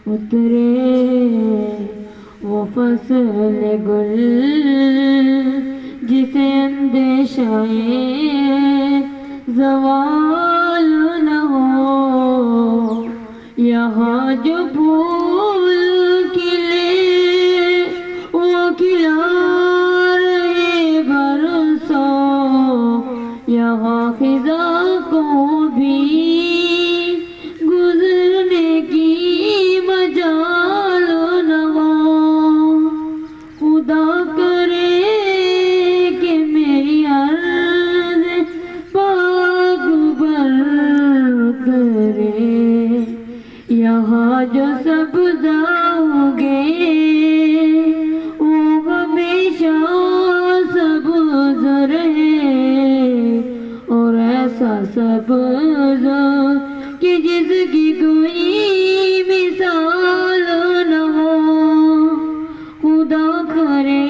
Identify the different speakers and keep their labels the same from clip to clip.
Speaker 1: اترے وہ فصل گل جسے اندیشہ زوال نہ ہو، یہاں جو پھول کھلے وہ کھلا رہے برسوں، یہاں خزاں کو بھی گزرنے کی مجال نہ ہو۔ خدا کرے کہ میری عرض پاک بر کرے، یہاں جو سبزہ اگے وہ ہمیشہ سبز رہے، اور ایسا سبز کہ جس کی کوئی مثال نہ ہو۔ خدا کرے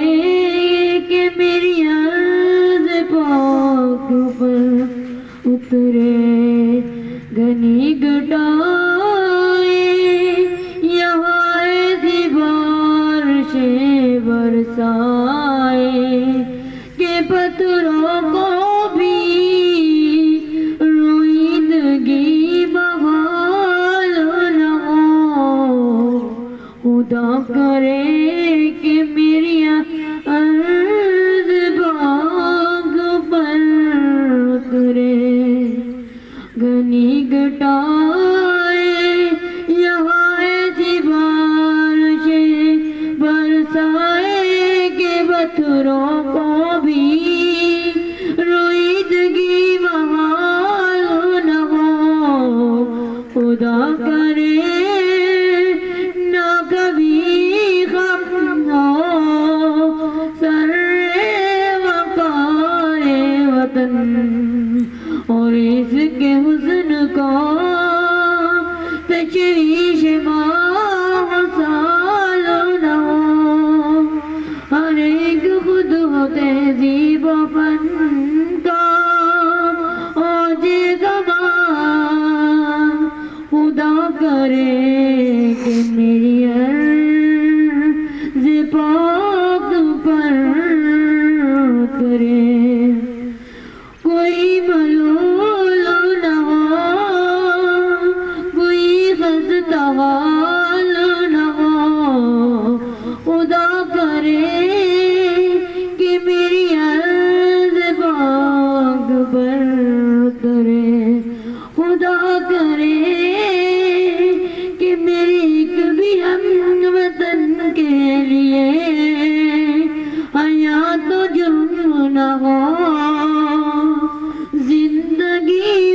Speaker 1: کہ میری عرض پاک پر اترے گھنی گٹائے، یہاں ایسی بارشیں برسائے کہ پتھروں کو بھی روئیدگی محال نہ ہو۔ خدا کرے کہ میری عرض باغ پر کرے گھنی گٹائے، یہاں ایسی بارشیں برسائے کہ پتھروں کو بھی روئیدگی محال نہ ہو۔ خدا کرے نہ کبھی غم ہو سر وقار وطن، اور اس کے حسن کو تشویش ماہ سال نہ ہو۔ ہر ایک خود ہو تہذیب و فن کا اوج کمال، خدا کرے کہ میری عرض پاک پر کرے کوئی ملول نہ ہو، کوئی خستہ حال نہ ہو۔ خدا کرے کہ میری عرض پاک پر کرے، خدا کرے کہ میری ایک بھی ہم وطن کے لیے حیات و جرم نہ ہو۔ زندگی